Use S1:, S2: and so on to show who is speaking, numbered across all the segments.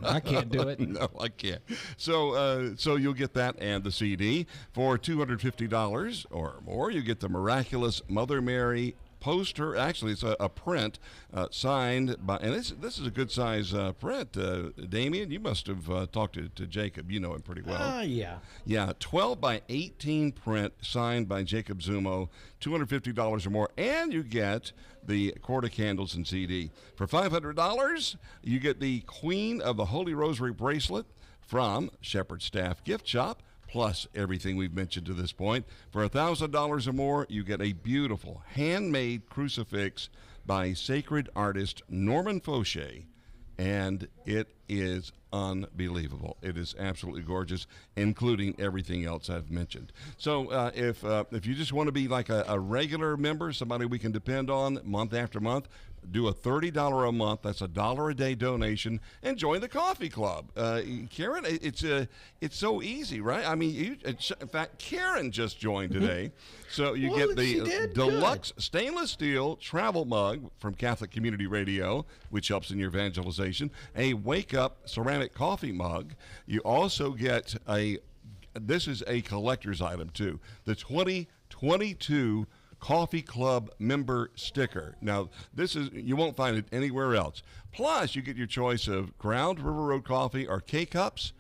S1: I can't do it.
S2: No, I can't. So you'll get that and the CD for $250 or more. You get the Miraculous Mother Mary poster. Actually, it's a print signed by, and this is a good size print. Damien, you must have talked to Jacob. You know him pretty well.
S3: Yeah.
S2: Yeah, 12 by 18 print signed by Jacob Zumo, $250 or more, and you get the quarter candles and CD. For $500, you get the Queen of the Holy Rosary bracelet from Shepherd Staff Gift Shop, plus everything we've mentioned to this point. For $1,000 or more, you get a beautiful handmade crucifix by sacred artist Norman Fauché, and it is unbelievable. It is absolutely gorgeous, including everything else I've mentioned. So if you just want to be like a regular member, somebody we can depend on month after month, do a $30 a month. That's $1 a day donation, and join the coffee club. Karen, it's so easy, right? I mean, in fact, Karen just joined today, so you get the deluxe stainless steel travel mug from Catholic Community Radio, which helps in your evangelization. A Wake Up ceramic coffee mug. You also get this is a collector's item too, the 2022 Coffee Club member sticker. Now, you won't find it anywhere else. Plus, you get your choice of ground River Road coffee or K-Cups,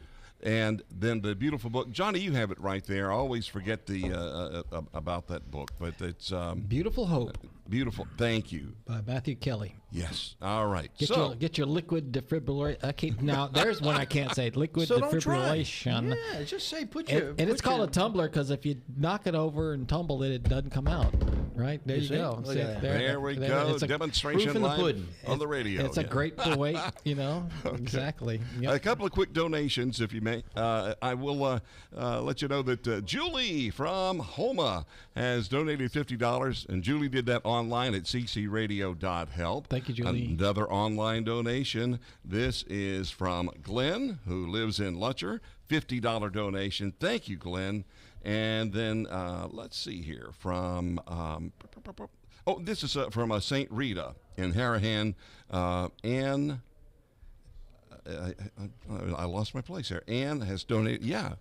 S2: and then the beautiful book. Johnny, you have it right there. I always forget about that book, but it's
S1: Beautiful Hope.
S2: Beautiful. Thank you.
S1: By Matthew Kelly.
S2: Yes. All right.
S1: Get your liquid defibrillation. Now, there's one I can't say. Liquid defibrillation.
S3: Yeah, just say
S1: And it's called a tumbler because if you knock it over and tumble it, it doesn't come out. Right? There you go.
S3: See,
S2: there we go.
S1: It's a
S2: demonstration live on the radio.
S1: It's a grateful weight, Okay. Exactly. Yep.
S2: A couple of quick donations, if you may. I will let you know that Julie from Homa has donated $50, and Julie did that online at ccradio.help.
S1: Thank you, Julie.
S2: Another online donation. This is from Glenn, who lives in Lutcher. $50 donation. Thank you, Glenn. And then let's see here from this is from St. Rita in Harahan. Ann, I lost my place there. Ann has donated. Yeah,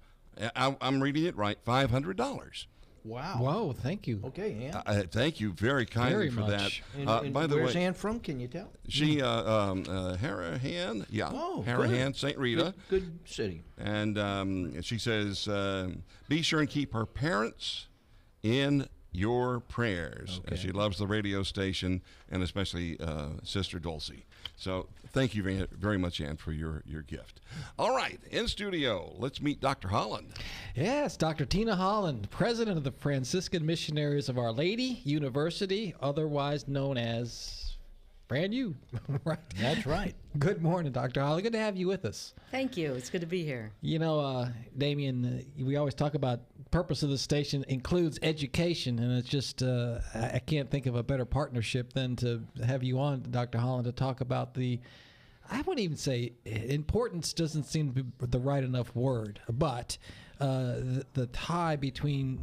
S2: I'm reading it right. $500.
S3: Wow.
S1: Whoa, thank you.
S3: Okay, Ann.
S2: Thank you very kindly for
S1: much.
S2: that.
S3: And
S2: by the
S3: where's
S2: way,
S3: Ann from? Can you tell?
S2: She, Harahan, yeah.
S3: Oh,
S2: Harahan, St. Rita.
S3: Good city.
S2: And she says, be sure and keep her parents in your prayers.
S3: Okay.
S2: She loves the radio station, and especially Sister Dulcie. So thank you very, very much, Ann, for your gift. All right, in studio, let's meet Dr. Holland.
S1: Yes, Dr. Tina Holland, president of the Franciscan Missionaries of Our Lady University, otherwise known as Brand new, right?
S3: That's right.
S1: Good morning, Dr. Holly. Good to have you with us.
S4: Thank you. It's good to be here.
S1: You know, Damien, we always talk about purpose of the station includes education, and it's just I can't think of a better partnership than to have you on, Dr. Holland, to talk about the, I wouldn't even say importance doesn't seem to be the right enough word, but the tie between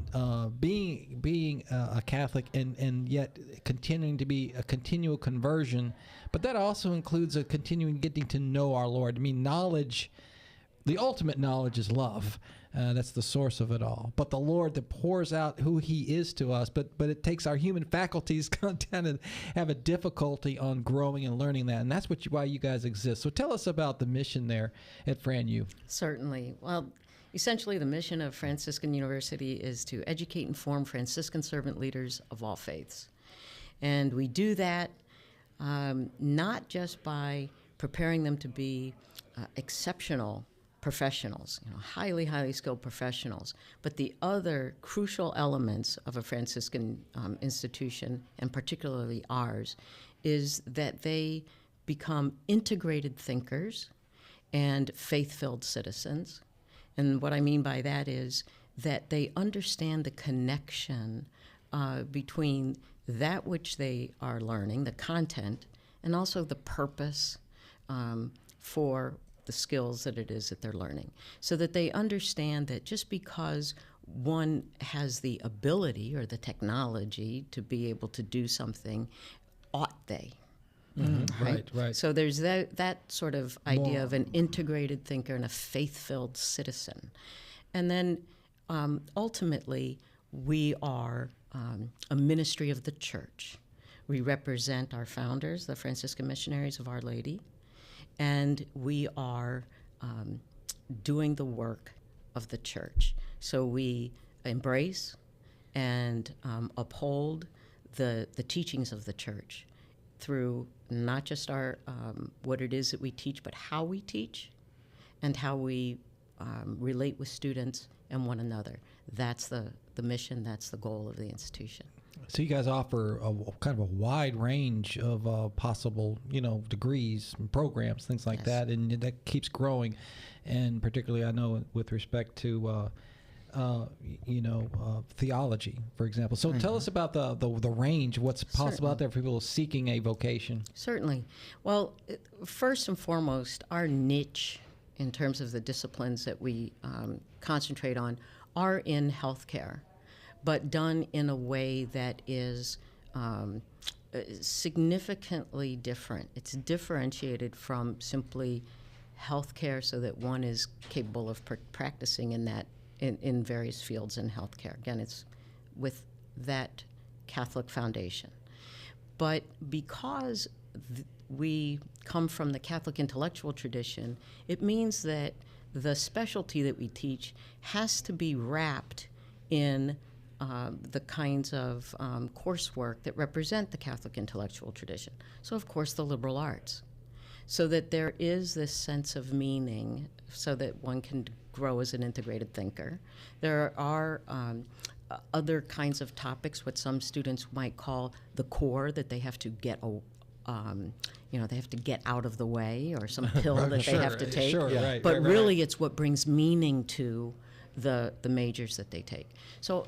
S1: being a Catholic and yet continuing to be a continual conversion, but that also includes a continuing getting to know our Lord. I mean, knowledge, the ultimate knowledge is love. That's the source of it all. But the Lord that pours out who He is to us, but it takes our human faculties kind of have a difficulty on growing and learning that, and that's why you guys exist. So tell us about the mission there at FranU.
S4: Certainly. Well, essentially the mission of Franciscan University is to educate and form Franciscan servant leaders of all faiths. And we do that not just by preparing them to be exceptional professionals, highly, highly skilled professionals. But the other crucial elements of a Franciscan institution, and particularly ours, is that they become integrated thinkers and faith-filled citizens. And what I mean by that is that they understand the connection between that which they are learning, the content, and also the purpose for the skills that it is that they're learning, so that they understand that just because one has the ability or the technology to be able to do something, ought they
S1: Right.
S4: So there's that sort of idea of an integrated thinker and a faith-filled citizen. And then ultimately, we are a ministry of the church. We represent our founders, the Franciscan Missionaries of Our Lady, and we are doing the work of the church. So we embrace and uphold the teachings of the church through not just our what it is that we teach, but how we teach and how we relate with students and one another. That's the mission, that's the goal of the institution.
S1: So you guys offer a kind of a wide range of possible, degrees and programs, things like that, and that keeps growing. And particularly, I know with respect to, theology, for example. So tell us about the range, what's possible out there for people seeking a vocation.
S4: Certainly. Well, first and foremost, our niche in terms of the disciplines that we concentrate on are in healthcare, but done in a way that is significantly different. It's differentiated from simply healthcare so that one is capable of practicing in that in various fields in healthcare. Again, it's with that Catholic foundation. But because we come from the Catholic intellectual tradition, it means that the specialty that we teach has to be wrapped in the kinds of coursework that represent the Catholic intellectual tradition. So, of course, the liberal arts. So that there is this sense of meaning so that one can grow as an integrated thinker. There are other kinds of topics, what some students might call the core, that they have to get they have to get out of the way, or some pill that they have to take. But really, it's what brings meaning to the majors that they take. So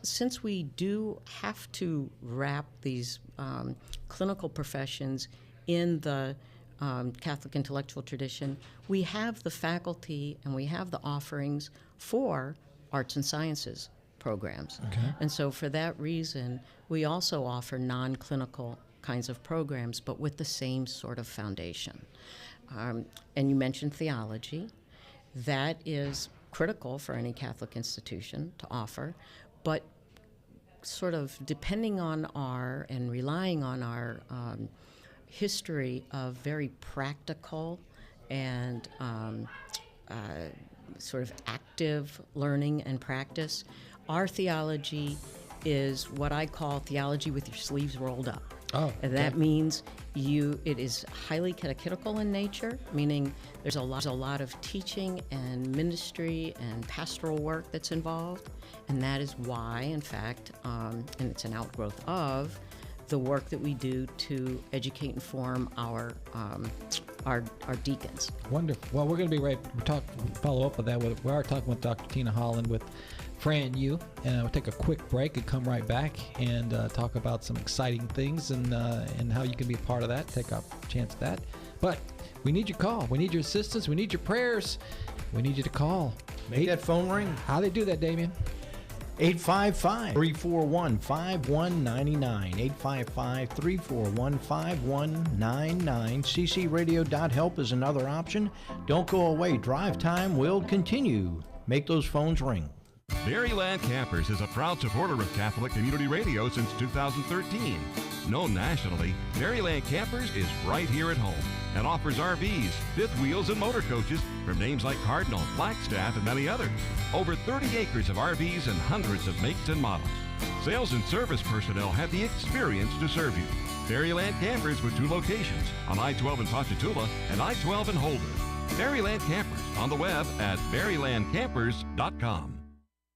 S4: since we do have to wrap these clinical professions in the Catholic intellectual tradition, we have the faculty and we have the offerings for arts and sciences programs. And so for that reason, we also offer non-clinical kinds of programs, but with the same sort of foundation. And you mentioned theology. That is critical for any Catholic institution to offer, but sort of depending on and relying on our history of very practical and sort of active learning and practice, our theology is what I call theology with your sleeves rolled up. And that means it is highly catechetical in nature, meaning there's a lot of teaching and ministry and pastoral work that's involved, and that is why, in fact, and it's an outgrowth of the work that we do to educate and form our deacons.
S1: Wonderful. Well, we're going to be follow up with that. We are talking with Dr. Tina Holland with Fran U, and we'll take a quick break and come right back and talk about some exciting things and how you can be a part of that. Take a chance at that. But we need your call. We need your assistance. We need your prayers. We need you to call.
S3: Make that phone ring.
S1: How they do that, Damien?
S3: 855-341-5199. 855-341-5199. ccradio.help is another option. Don't go away. DriveTime will continue. Make those phones ring.
S2: Maryland Campers is a proud supporter of Catholic Community Radio since 2013. Known nationally, Maryland Campers is right here at home and offers RVs, fifth wheels, and motor coaches from names like Cardinal, Flagstaff, and many others. Over 30 acres of RVs and hundreds of makes and models. Sales and service personnel have the experience to serve you. Maryland Campers with 2 locations on I-12 in Ponchatoula and I-12 in Holder. Maryland Campers on the web at marylandcampers.com.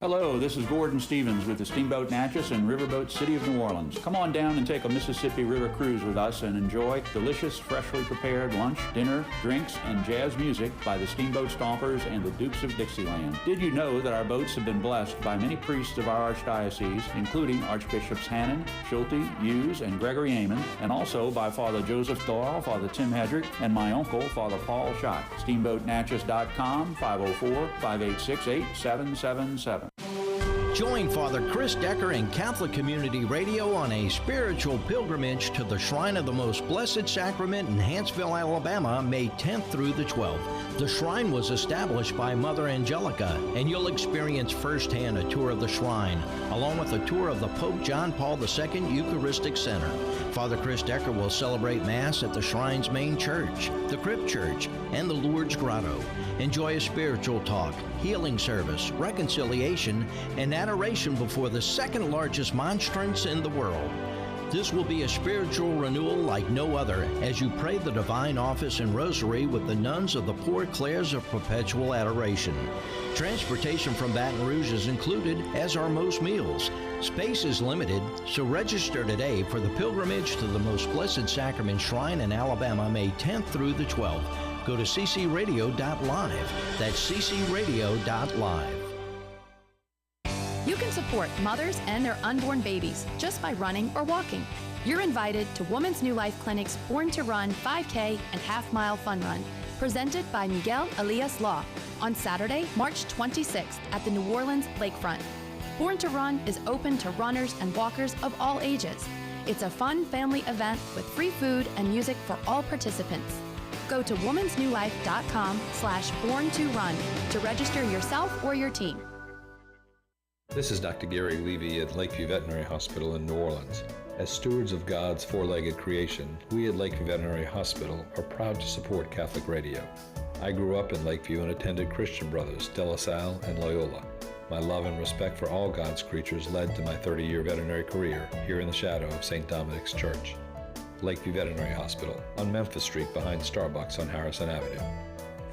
S5: Hello, this is Gordon Stevens with the Steamboat Natchez and Riverboat City of New Orleans. Come on down and take a Mississippi River cruise with us and enjoy delicious, freshly prepared lunch, dinner, drinks, and jazz music by the Steamboat Stompers and the Dukes of Dixieland. Did you know that our boats have been blessed by many priests of our archdiocese, including Archbishops Hannon, Schulte, Hughes, and Gregory Amon, and also by Father Joseph Doyle, Father Tim Hedrick, and my uncle, Father Paul Schott. SteamboatNatchez.com, 504-586-8777.
S3: Join Father Chris Decker and Catholic Community Radio on a spiritual pilgrimage to the Shrine of the Most Blessed Sacrament in Huntsville, Alabama, May 10th through the 12th. The shrine was established by Mother Angelica, and you'll experience firsthand a tour of the shrine, along with a tour of the Pope John Paul II Eucharistic Center. Father Chris Decker will celebrate Mass at the shrine's main church, the Crypt Church, and the Lourdes Grotto. Enjoy a spiritual talk, healing service, reconciliation, and adoration before the second largest monstrance in the world. This will be a spiritual renewal like no other as you pray the Divine Office and Rosary with the nuns of the Poor Clares of Perpetual Adoration. Transportation from Baton Rouge is included, as are most meals. Space is limited, so register today for the pilgrimage to the Most Blessed Sacrament Shrine in Alabama, May 10th through the 12th. Go to ccradio.live. That's ccradio.live.
S6: You can support mothers and their unborn babies just by running or walking. You're invited to Woman's New Life Clinic's Born to Run 5K and half-mile fun run, presented by Miguel Elias Law, on Saturday, March 26th at the New Orleans Lakefront. Born to Run is open to runners and walkers of all ages. It's a fun family event with free food and music for all participants. Go to womansnewlife.com/born-to-run to register yourself or your team.
S7: This is Dr. Gary Levy at Lakeview Veterinary Hospital in New Orleans. As stewards of God's four-legged creation, we at Lakeview Veterinary Hospital are proud to support Catholic radio. I grew up in Lakeview and attended Christian Brothers, De La Salle, and Loyola. My love and respect for all God's creatures led to my 30-year veterinary career here in the shadow of St. Dominic's Church. Lakeview Veterinary Hospital on Memphis Street behind Starbucks on Harrison Avenue.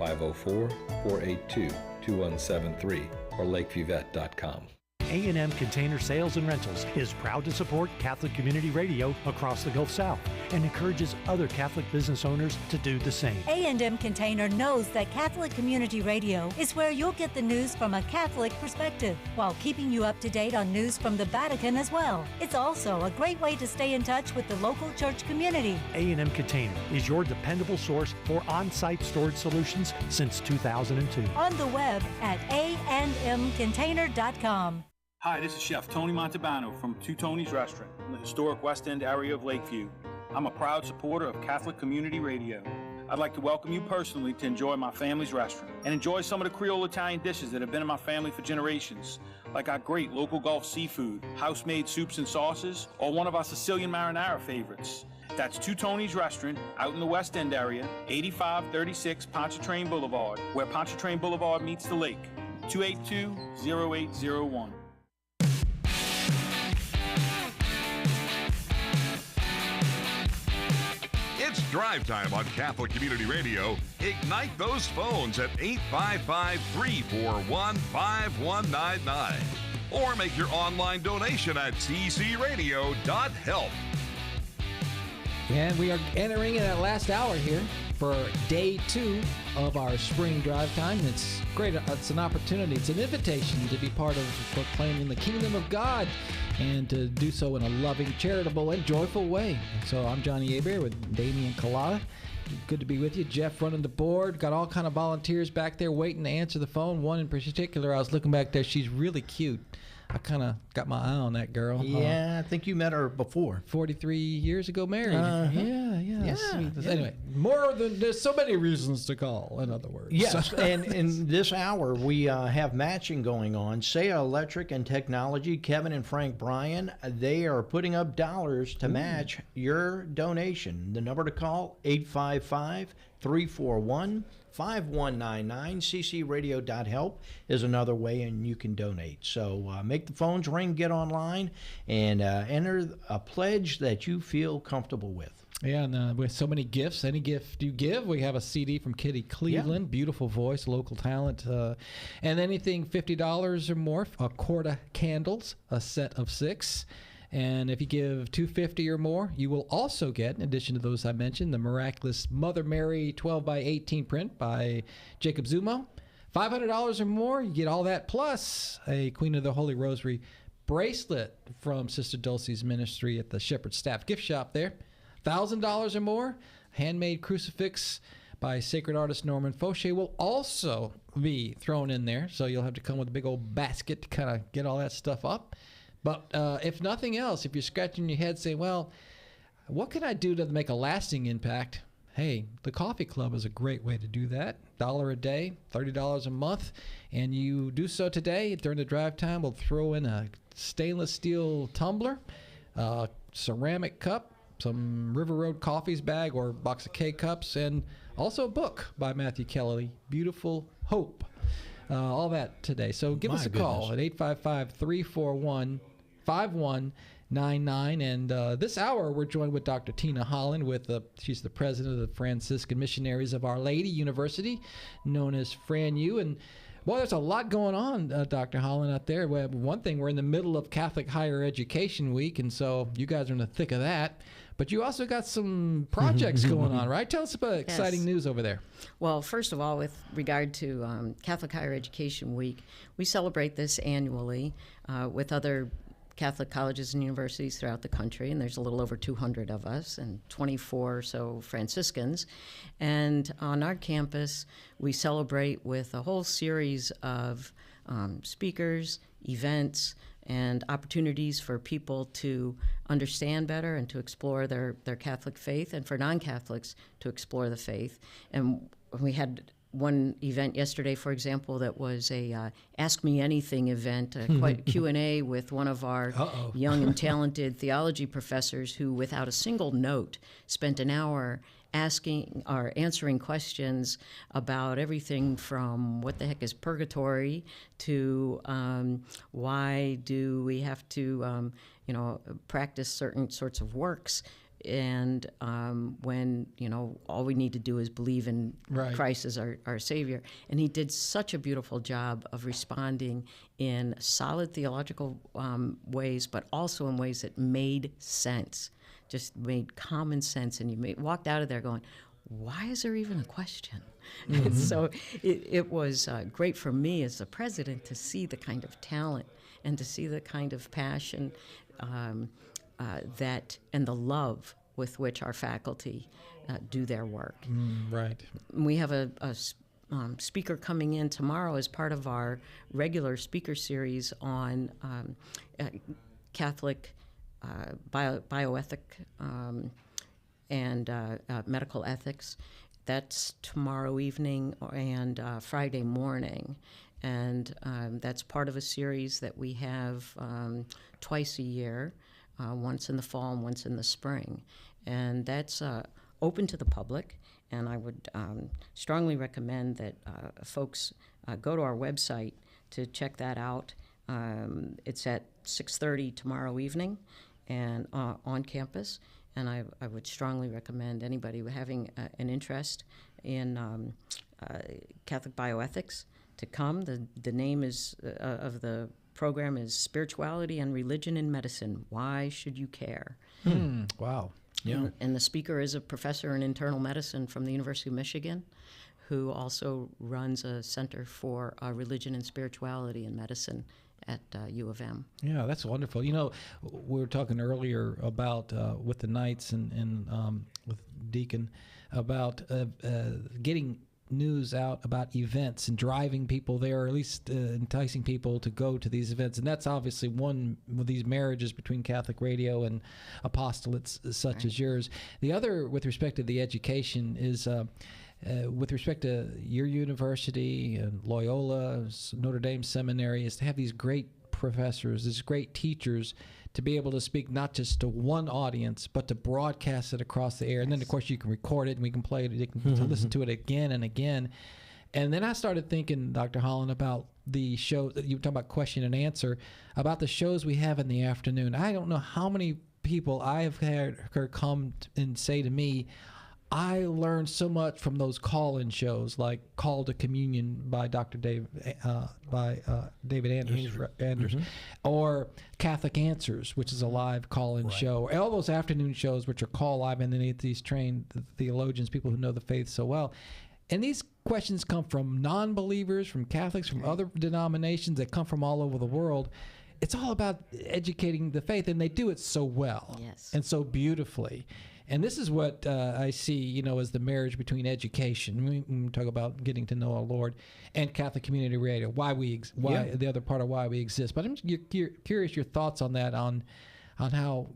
S7: 504-482-2173 or lakeviewvet.com.
S8: A&M Container Sales and Rentals is proud to support Catholic Community Radio across the Gulf South and encourages other Catholic business owners to do the same.
S9: A&M Container knows that Catholic Community Radio is where you'll get the news from a Catholic perspective, while keeping you up to date on news from the Vatican as well. It's also a great way to stay in touch with the local church community.
S8: A&M Container is your dependable source for on-site storage solutions since 2002.
S9: On the web at andmcontainer.com.
S10: Hi, this is Chef Tony Montalbano from Two Tony's Restaurant in the historic West End area of Lakeview. I'm a proud supporter of Catholic Community Radio. I'd like to welcome you personally to enjoy my family's restaurant and enjoy some of the Creole Italian dishes that have been in my family for generations, like our great local Gulf seafood, house-made soups and sauces, or one of our Sicilian marinara favorites. That's Two Tony's Restaurant out in the West End area, 8536 Pontchartrain Boulevard, where Pontchartrain Boulevard meets the lake, 282-0801.
S2: It's Drive Time on Catholic Community Radio. Ignite those phones at 855-341-5199. Or make your online donation at ccradio.help.
S1: And we are entering in that last hour here for day 2 of our spring drive time. It's great. It's an opportunity. It's an invitation to be part of proclaiming the kingdom of God and to do so in a loving, charitable, and joyful way. So I'm Johnny Abear with Damian Kalata. Good to be with you. Jeff running the board. Got all kind of volunteers back there waiting to answer the phone. One in particular, I was looking back there. She's really cute. I kind of got my eye on that girl.
S3: Yeah, I think you met her before.
S1: 43 years ago married. Yeah. Sweet.
S3: Yeah.
S1: Anyway, more than there's so many reasons to call, in other words.
S3: Yes, and in this hour, we have matching going on. Saya Electric and Technology, Kevin and Frank Bryan, they are putting up dollars to match your donation. The number to call, 855-341-5199. ccradio.help is another way, and you can donate. So make the phones ring, get online, and enter a pledge that you feel comfortable with.
S1: Yeah, and with so many gifts, any gift you give, we have a CD from Kitty Cleveland, beautiful voice, local talent, and anything $50 or more, a quart of candles, a set of 6. And if you give $250 or more, you will also get, in addition to those I mentioned, the miraculous Mother Mary 12x18 print by Jacob Zumo. $500 or more, you get all that, plus a Queen of the Holy Rosary bracelet from Sister Dulcie's ministry at the Shepherd Staff Gift Shop there. $1,000 or more, handmade crucifix by sacred artist Norman Fauché will also be thrown in there. So you'll have to come with a big old basket to kind of get all that stuff up. But if nothing else, if you're scratching your head saying, well, what can I do to make a lasting impact? Hey, the Coffee Club is a great way to do that. $1 a day, $30 a month. And you do so today during the drive time. We'll throw in a stainless steel tumbler, ceramic cup, some River Road Coffees bag or box of K-Cups, and also a book by Matthew Kelly, Beautiful Hope. All that today. So give us a call at 855-341-5199. And this hour, we're joined with Dr. Tina Holland. She's the president of the Franciscan Missionaries of Our Lady University, known as FranU. And well, there's a lot going on, Dr. Holland, out there. Well, one thing, we're in the middle of Catholic Higher Education Week, and so you guys are in the thick of that. But you also got some projects going on, right? Tell us about exciting news over there.
S4: Well, first of all, with regard to Catholic Higher Education Week, we celebrate this annually with other Catholic colleges and universities throughout the country, and there's a little over 200 of us and 24 or so Franciscans. And on our campus, we celebrate with a whole series of speakers, events, and opportunities for people to understand better and to explore their Catholic faith, and for non-Catholics to explore the faith. And we had one event yesterday, for example, that was a Ask Me Anything event, quite Q&A with one of our young and talented theology professors who, without a single note, spent an hour asking or answering questions about everything from what the heck is purgatory to why do we have to, practice certain sorts of works, and when, all we need to do is believe in Christ as our Savior. And he did such a beautiful job of responding in solid theological ways, but also in ways that made sense, just made common sense. And you walked out of there going, why is there even a question? And so it was great for me as the president to see the kind of talent and to see the kind of passion that and the love with which our faculty do their work.
S1: Right.
S4: We have a speaker coming in tomorrow as part of our regular speaker series on Catholic bioethic and medical ethics. That's tomorrow evening and Friday morning. And that's part of a series that we have twice a year, once in the fall and once in the spring. And that's open to the public. And I would strongly recommend that folks go to our website to check that out. It's at 6:30 tomorrow evening and on campus. And I would strongly recommend anybody having an interest in Catholic bioethics to come. The name is of the program is Spirituality and Religion in Medicine. Why should you care?
S1: Wow. Yeah.
S4: And the speaker is a professor in internal medicine from the University of Michigan, who also runs a Center for Religion and Spirituality in Medicine at U of M.
S1: Yeah, that's wonderful. We were talking earlier about with the Knights and with Deacon about getting news out about events and driving people there, or at least enticing people to go to these events. And that's obviously one of these marriages between Catholic radio and apostolates such as yours. The other, with respect to the education, is with respect to your university and Loyola, Notre Dame Seminary, is to have these great professors, these great teachers, to be able to speak not just to one audience, but to broadcast it across the air. And then, of course, you can record it and we can play it. You can listen to it again and again. And then I started thinking, Dr. Holland, about the show that you were talking about, question and answer, about the shows we have in the afternoon. I don't know how many people I have heard come and say to me, I learned so much from those call-in shows, like Call to Communion by David Anders, or Catholic Answers, which is a live call-in show, all those afternoon shows which are call live, and then these trained theologians, people who know the faith so well. And these questions come from non-believers, from Catholics, from other denominations that come from all over the world. It's all about educating the faith, and they do it so well and so beautifully. And this is what I see, as the marriage between education. We talk about getting to know our Lord and Catholic Community Radio. The other part of why we exist. But I'm curious your thoughts on that, on how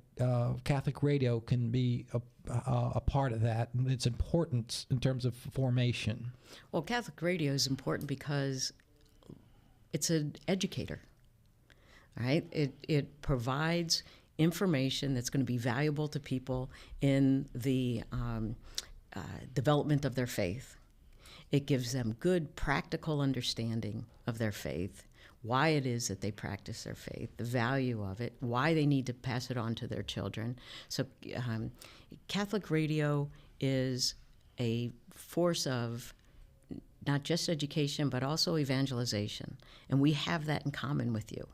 S1: Catholic radio can be a part of that, and its importance in terms of formation.
S4: Well, Catholic radio is important because it's an educator, right? It provides information that's going to be valuable to people in the development of their faith. It gives them good practical understanding of their faith, why it is that they practice their faith, the value of it, why they need to pass it on to their children. So Catholic radio is a force of not just education, but also evangelization. And we have that in common with you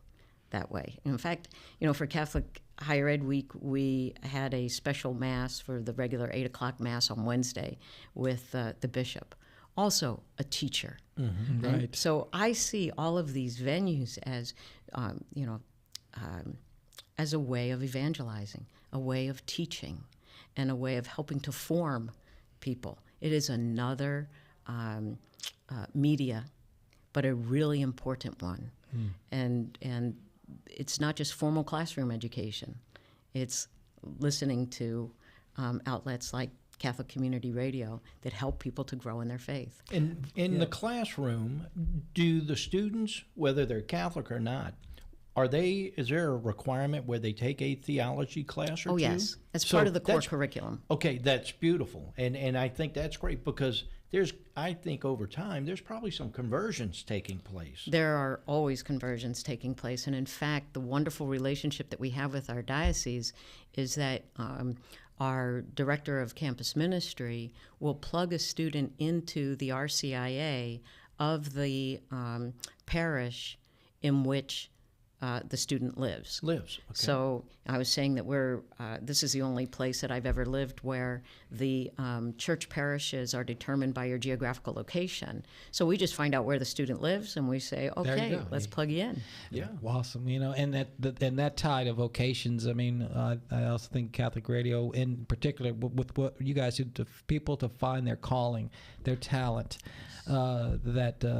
S4: that way. In fact, for Catholic Higher Ed Week, we had a special Mass for the regular 8 o'clock Mass on Wednesday with the bishop, also a teacher.
S1: Mm-hmm, right.
S4: So I see all of these venues as, as a way of evangelizing, a way of teaching, and a way of helping to form people. It is another media, but a really important one. And it's not just formal classroom education. It's listening to outlets like Catholic Community Radio that help people to grow in their faith.
S3: In the classroom, do the students, whether they're Catholic or not, is there a requirement where they take a theology class or two?
S4: Oh, yes. That's part of the core curriculum.
S3: Okay, that's beautiful. And I think that's great because I think over time, there's probably some conversions taking place.
S4: There are always conversions taking place. And in fact, the wonderful relationship that we have with our diocese is that our director of campus ministry will plug a student into the RCIA of the parish in which the student lives.
S3: Okay.
S4: So I was saying that this is the only place that I've ever lived where the church parishes are determined by your geographical location. So we just find out where the student lives and we say, okay, let's plug you in.
S3: Yeah.
S1: Awesome. And that tie to vocations, I also think Catholic radio, in particular, with what you guys do to people to find their calling, their talent,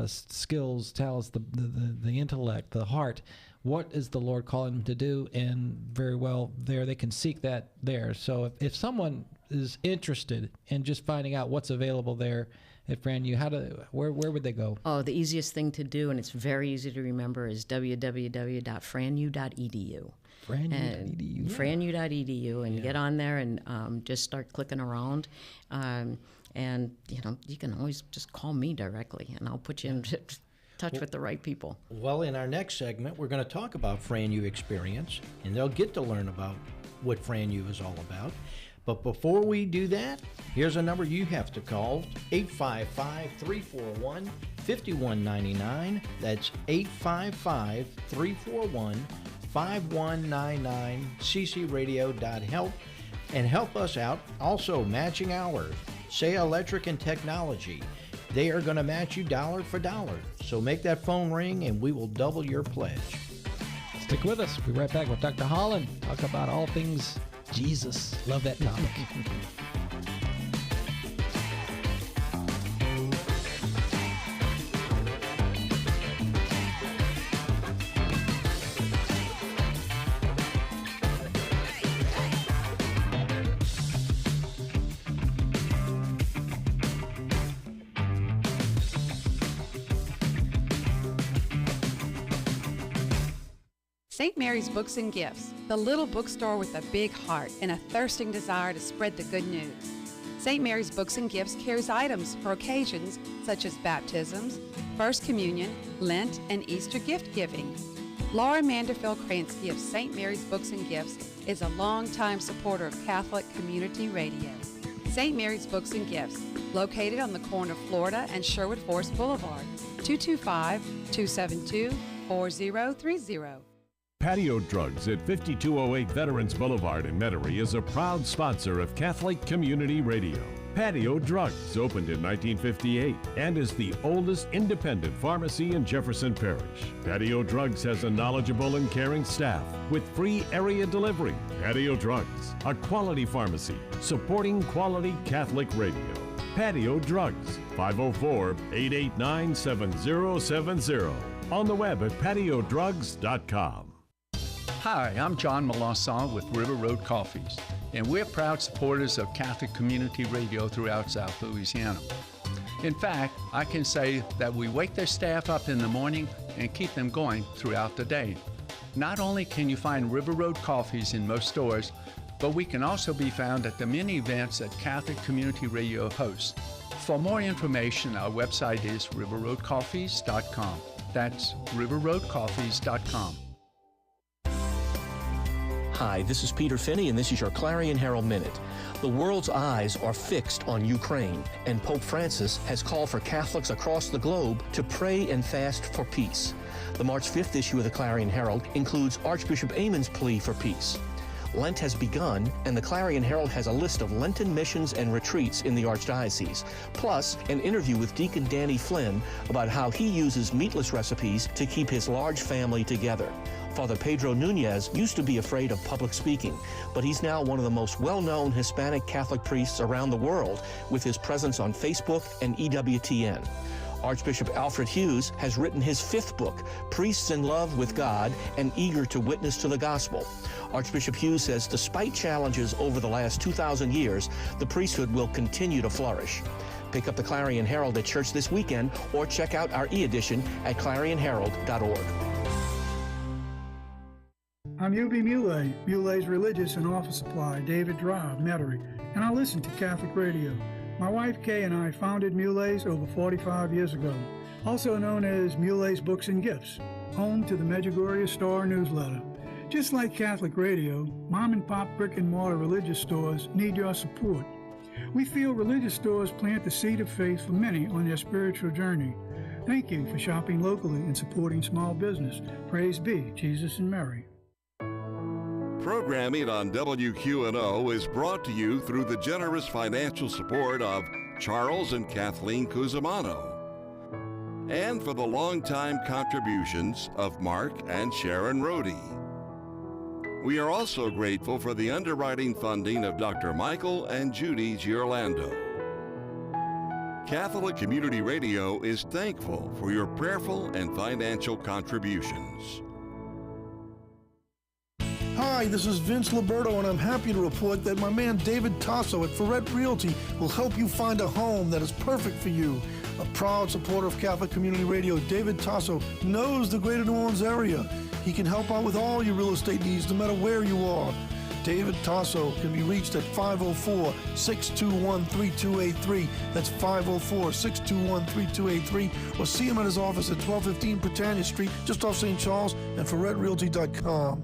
S1: skills, talents, the intellect, the heart. What is the Lord calling them to do? And very well, they can seek that there. So if someone is interested in just finding out what's available there at FranU, where would they go?
S4: Oh, the easiest thing to do, and it's very easy to remember, is www.franu.edu.
S1: FranU.edu.
S4: FranU.edu, and get on there and just start clicking around. And you can always just call me directly, and I'll put you in touch with the right people.
S3: Well, in our next segment, we're going to talk about FranU Experience, and they'll get to learn about what FranU is all about. But before we do that, here's a number you have to call, 855-341-5199. That's 855-341-5199, ccradio.help, and help us out. Also, matching hours, Say Electric and Technology. They are going to match you dollar for dollar. So make that phone ring and we will double your pledge.
S1: Stick with us. We'll be right back with Dr. Holland. Talk about all things Jesus. Love that topic.
S11: St. Mary's Books and Gifts, the little bookstore with a big heart and a thirsting desire to spread the good news. St. Mary's Books and Gifts carries items for occasions such as baptisms, First Communion, Lent, and Easter gift giving. Laura Manderfield-Kransky of St. Mary's Books and Gifts is a longtime supporter of Catholic Community Radio. St. Mary's Books and Gifts, located on the corner of Florida and Sherwood Forest Boulevard, 225-272-4030.
S12: Patio Drugs at 5208 Veterans Boulevard in Metairie is a proud sponsor of Catholic Community Radio. Patio Drugs opened in 1958 and is the oldest independent pharmacy in Jefferson Parish. Patio Drugs has a knowledgeable and caring staff with free area delivery. Patio Drugs, a quality pharmacy supporting quality Catholic radio. Patio Drugs, 504-889-7070. On the web at patiodrugs.com.
S13: Hi, I'm John Melanson with River Road Coffees, and we're proud supporters of Catholic Community Radio throughout South Louisiana. In fact, I can say that we wake their staff up in the morning and keep them going throughout the day. Not only can you find River Road Coffees in most stores, but we can also be found at the many events that Catholic Community Radio hosts. For more information, our website is riverroadcoffees.com. That's riverroadcoffees.com.
S14: Hi, this is Peter Finney, and this is your Clarion Herald Minute. The world's eyes are fixed on Ukraine, and Pope Francis has called for Catholics across the globe to pray and fast for peace. The March 5th issue of the Clarion Herald includes Archbishop Amon's plea for peace. Lent has begun, and the Clarion Herald has a list of Lenten missions and retreats in the Archdiocese, plus an interview with Deacon Danny Flynn about how he uses meatless recipes to keep his large family together. Father Pedro Nunez used to be afraid of public speaking, but he's now one of the most well-known Hispanic Catholic priests around the world with his presence on Facebook and EWTN. Archbishop Alfred Hughes has written his 5th book, Priests in Love with God and Eager to Witness to the Gospel. Archbishop Hughes says despite challenges over the last 2,000 years, the priesthood will continue to flourish. Pick up the Clarion Herald at church this weekend or check out our e-edition at clarionherald.org.
S15: I'm U.B. Muley, Muley's Religious and Office Supply, David Drive, Metairie, and I listen to Catholic Radio. My wife Kay and I founded Muley's over 45 years ago, also known as Muley's Books and Gifts, home to the Medjugorje Star newsletter. Just like Catholic Radio, mom and pop brick and mortar religious stores need your support. We feel religious stores plant the seed of faith for many on their spiritual journey. Thank you for shopping locally and supporting small business. Praise be Jesus and Mary.
S2: Programming on WQNO is brought to you through the generous financial support of Charles and Kathleen Cusimano, and for the longtime contributions of Mark and Sharon Rohde. We are also grateful for the underwriting funding of Dr. Michael and Judy Giorlando. Catholic Community Radio is thankful for your prayerful and financial contributions.
S16: Hi, this is Vince Liberto, and I'm happy to report that my man David Tasso at Ferret Realty will help you find a home that is perfect for you. A proud supporter of Catholic Community Radio, David Tasso knows the greater New Orleans area. He can help out with all your real estate needs, no matter where you are. David Tasso can be reached at 504-621-3283. That's 504-621-3283. Or see him at his office at 1215 Britannia Street, just off St. Charles, and ferretrealty.com.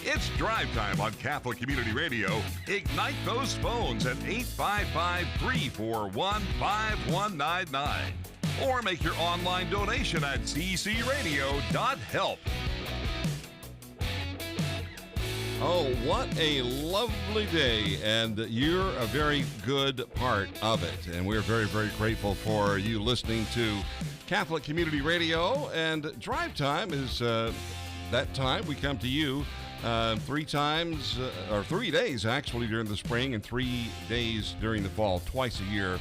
S2: It's Drive Time on Catholic Community Radio. Ignite those phones at 855-341-5199. Or make your online donation at ccradio.help. Oh, what a lovely day, and you're a very good part of it. And we're very, very grateful for you listening to Catholic Community Radio. And Drive Time is that time we come to you 3 times, or 3 days actually during the spring and 3 days during the fall. Twice a year,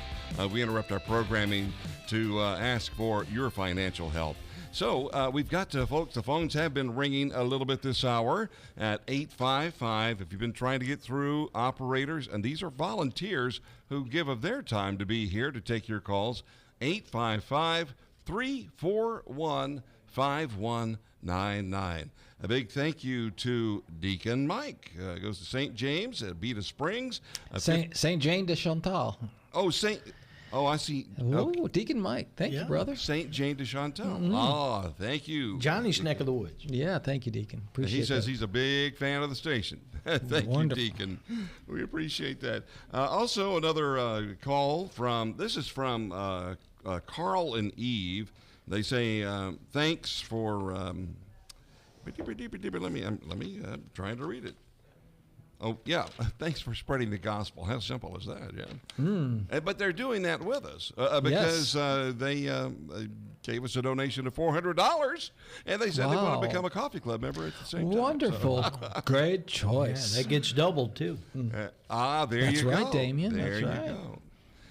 S2: we interrupt our programming to ask for your financial help. So we've got folks, the phones have been ringing a little bit this hour at 855. If you've been trying to get through operators, and these are volunteers who give of their time to be here to take your calls, 855-341-5199. A big thank you to Deacon Mike. Goes to St. James at Beta Springs.
S1: St. Jane de Chantal.
S2: Oh, I see.
S1: Oh, Deacon Mike. Thank you, brother.
S2: St. Jane de Chantal.
S1: Mm-hmm.
S2: Oh, thank you.
S17: Johnny's neck of the woods.
S1: Yeah, thank you, Deacon. Appreciate
S2: He says
S1: that.
S2: he's a big fan of the station. Thank
S1: Wonderful.
S2: you, Deacon. We appreciate that. Also, another call from Carl and Eve. They say, thanks for Let me. I'm trying to read it. Oh, yeah. Thanks for spreading the gospel. How simple is that? Yeah. But they're doing that with us because they gave us a donation of $400, and they said they want to become a coffee club member at the same time.
S1: Wonderful. So. Great choice.
S17: Yeah, that gets doubled, too.
S2: There
S1: That's
S2: you go.
S1: That's right, Damien.
S2: There
S1: That's right.
S2: you go.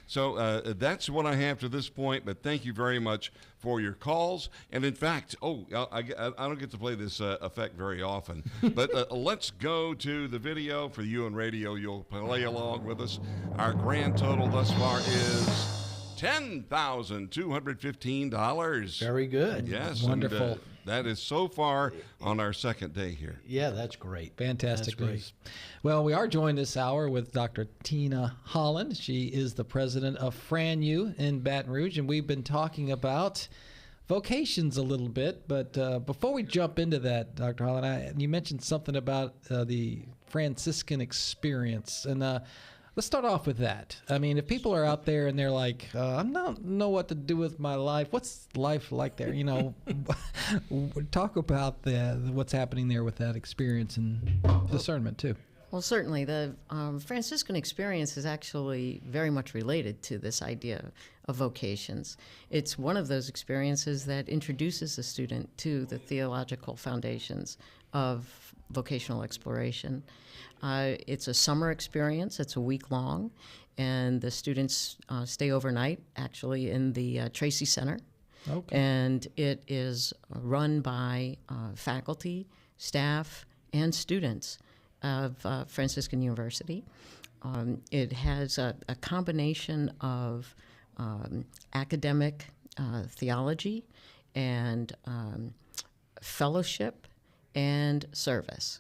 S2: So that's what I have to this point, but thank you very much for your calls. And in fact, I don't get to play this effect very often, but let's go to the video. For you on radio, you'll play along with us. Our grand total thus far is $10,215.
S17: Very good.
S2: Yes.
S1: Wonderful.
S2: And, that is so far on our second day here.
S17: Yeah, that's great.
S1: Fantastic
S17: That's
S1: news. Well, we are joined this hour with Dr. Tina Holland. She is the president of FranU in Baton Rouge, and we've been talking about vocations a little bit. But before we jump into that, Dr. Holland, you mentioned something about the Franciscan Experience, and let's start off with that. I mean, if people are out there and they're like, I don't know what to do with my life. What's life like there? You know, talk about what's happening there with that experience and discernment too.
S4: Well, certainly. The Franciscan Experience is actually very much related to this idea of vocations. It's one of those experiences that introduces the student to the theological foundations of vocational exploration. It's a summer experience. It's a week long, and the students stay overnight, actually, in the Tracy Center.
S1: Okay.
S4: And it is run by faculty, staff, and students of Franciscan University. It has a combination of academic theology and fellowship and service.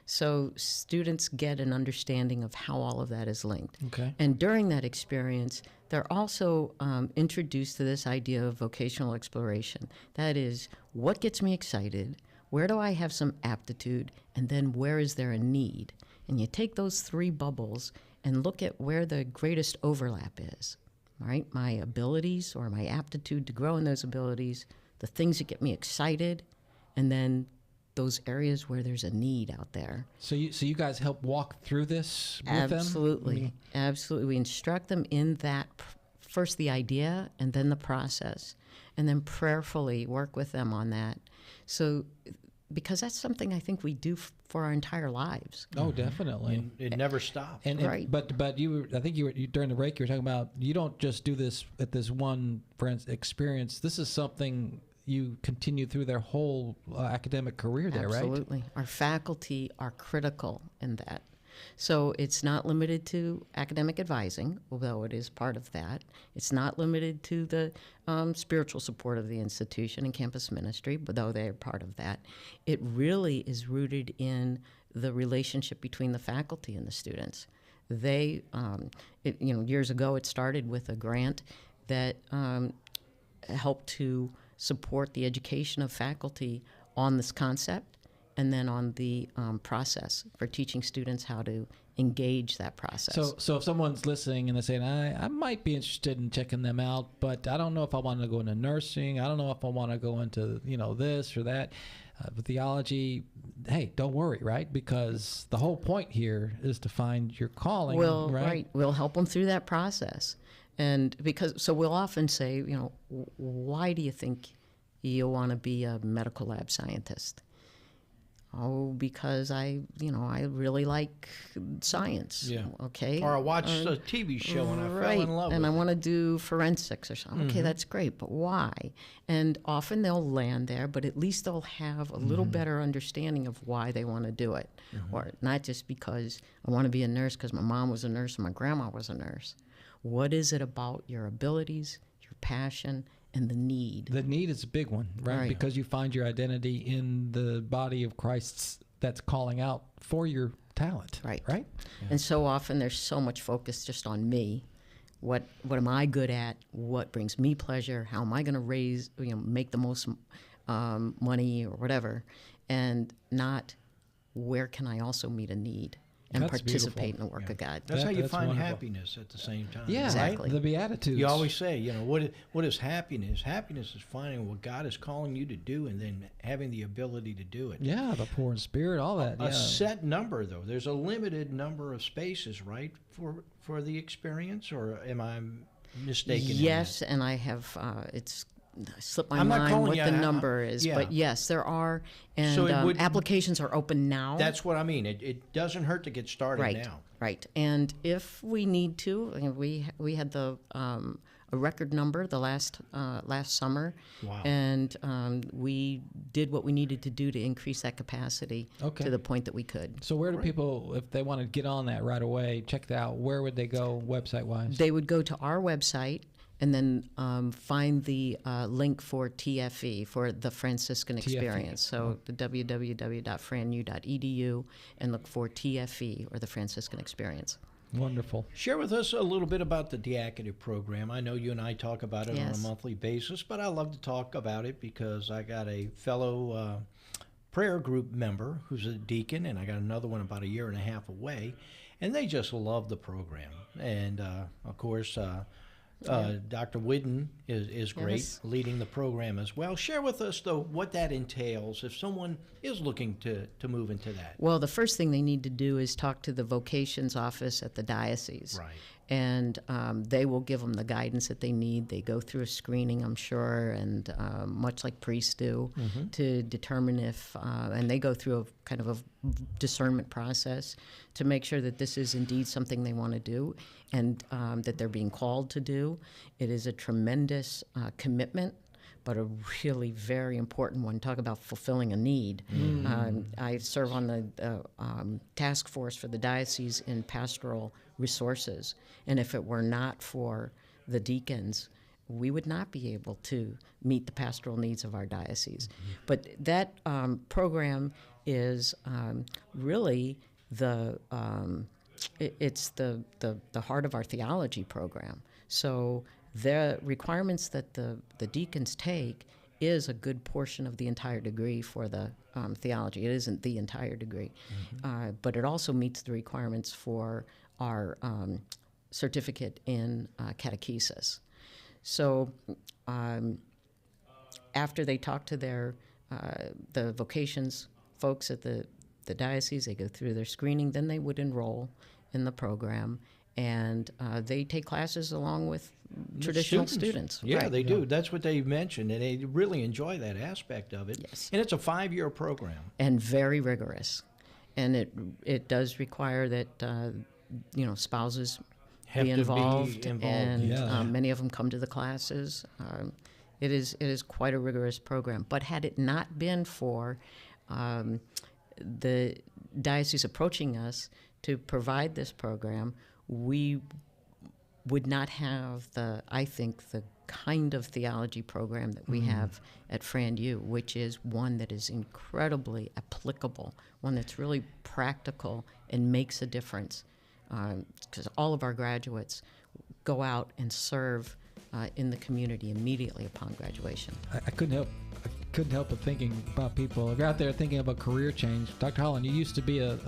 S4: So students get an understanding of how all of that is linked.
S1: Okay.
S4: And during that experience, they're also introduced to this idea of vocational exploration. That is, what gets me excited? Where do I have some aptitude? And then where is there a need? And you take those three bubbles and look at where the greatest overlap is, right? My abilities or my aptitude to grow in those abilities, the things that get me excited, and then those areas where there's a need out there.
S1: So you guys help walk through this with
S4: Absolutely.
S1: them?
S4: Absolutely. We instruct them in that, first the idea and then the process, and then prayerfully work with them on that. So, because that's something I think we do for our entire lives.
S1: Oh, definitely.
S17: It never stops.
S1: And
S4: right.
S1: But I think you during the break you were talking about you don't just do this at this one experience. This is something you continue through their whole academic career there, right?
S4: Absolutely. Our faculty are critical in that. So it's not limited to academic advising, although it is part of that. It's not limited to the spiritual support of the institution and campus ministry, but though they're part of that. It really is rooted in the relationship between the faculty and the students. They, years ago it started with a grant that helped to support the education of faculty on this concept, and then on the process for teaching students how to engage that process.
S1: So if someone's listening and they're saying, I might be interested in checking them out, but I don't know if I want to go into nursing. I don't know if I want to go into this or that, theology. Hey, don't worry, right? Because the whole point here is to find your calling. Right?
S4: We'll help them through that process. And so we'll often say, why do you think you want to be a medical lab scientist? Oh, because I really like science.
S17: Yeah.
S4: Okay.
S17: Or I watched a TV show and I fell in love with it.
S4: And I want to do forensics or something. Okay, that's great, but why? And often they'll land there, but at least they'll have a little better understanding of why they want to do it. Or not just because I want to be a nurse because my mom was a nurse and my grandma was a nurse. What is it about your abilities, your passion, and the need?
S1: The need is a big one, right? Because you find your identity in the body of Christ that's calling out for your talent.
S4: Right.
S1: Yeah.
S4: And so often there's so much focus just on me. What am I good at? What brings me pleasure? How am I going to make the most money or whatever? And not where can I also meet a need? and
S1: That's
S4: participate
S1: beautiful.
S4: in the work of God.
S17: That's how you
S1: that's
S17: find
S1: wonderful.
S17: happiness at the same time.
S1: Yeah,
S4: Exactly.
S1: the Beatitudes.
S17: You always say, you know, what is happiness? Happiness is finding what God is calling you to do and then having the ability to do it.
S1: Yeah, the poor in spirit, all that.
S17: A
S1: Yeah.
S17: set number, though. There's a limited number of spaces, right, for the experience, or am I mistaken?
S4: Yes, and I have it's slipped my
S17: I'm not
S4: mind
S17: calling
S4: what
S17: you
S4: the
S17: out.
S4: number is,
S17: Yeah.
S4: but yes, there are, and
S17: So it would-
S4: applications are open now.
S17: That's what I mean. It doesn't hurt to get started
S4: right,
S17: now.
S4: right. And if we need to, we had a record number the last summer,
S17: Wow.
S4: and we did what we needed to do to increase that capacity
S1: Okay.
S4: to the point that we could.
S1: So where do people, if they want to get on that right away, check it out, where would they go website-wise?
S4: They would go to our website and then find the link for TFE, for the Franciscan Experience. So the www.franu.edu, and look for TFE, or the Franciscan Experience.
S1: Wonderful.
S17: Share with us a little bit about the diaconate program. I know you and I talk about it on
S4: Yes.
S17: a monthly basis, but I love to talk about it because I got a fellow prayer group member who's a deacon, and I got another one about a year and a half away, and they just love the program. And of course, Dr. Whidden is great,
S4: Yes.
S17: leading the program as well. Share with us, though, what that entails if someone is looking to move into that.
S4: Well, the first thing they need to do is talk to the vocations office at the diocese.
S17: Right.
S4: And they will give them the guidance that they need. They go through a screening, I'm sure, and much like priests do, to determine if, and they go through a kind of a discernment process to make sure that this is indeed something they want to do, and that they're being called to do. It is a tremendous commitment, but a really very important one. Talk about fulfilling a need. I serve on the task force for the diocese in pastoral resources, and if it were not for the deacons, we would not be able to meet the pastoral needs of our diocese. But that program is really it's the heart of our theology program. So the requirements that the deacons take is a good portion of the entire degree for the theology. It isn't the entire degree, but it also meets the requirements for our certificate in catechesis. So after they talk to their the vocations folks at the diocese, they go through their screening, then they would enroll in the program, and they take classes along with traditional students.
S17: Yeah,
S4: Right.
S17: they do. That's what they mentioned, and they really enjoy that aspect of it.
S4: Yes.
S17: And it's a 5-year program.
S4: And very rigorous. And it does require that spouses
S17: Have
S4: be
S17: to be
S4: involved,
S17: involved.
S4: and
S1: Yeah.
S4: many of them come to the classes. It is quite a rigorous program. But had it not been for the diocese approaching us to provide this program, we would not have the kind of theology program that we have at FranU, which is one that is incredibly applicable, one that's really practical and makes a difference, because all of our graduates go out and serve in the community immediately upon graduation.
S1: I couldn't help but thinking about people. If you're out there thinking about career change, Dr. Holland, you used to be a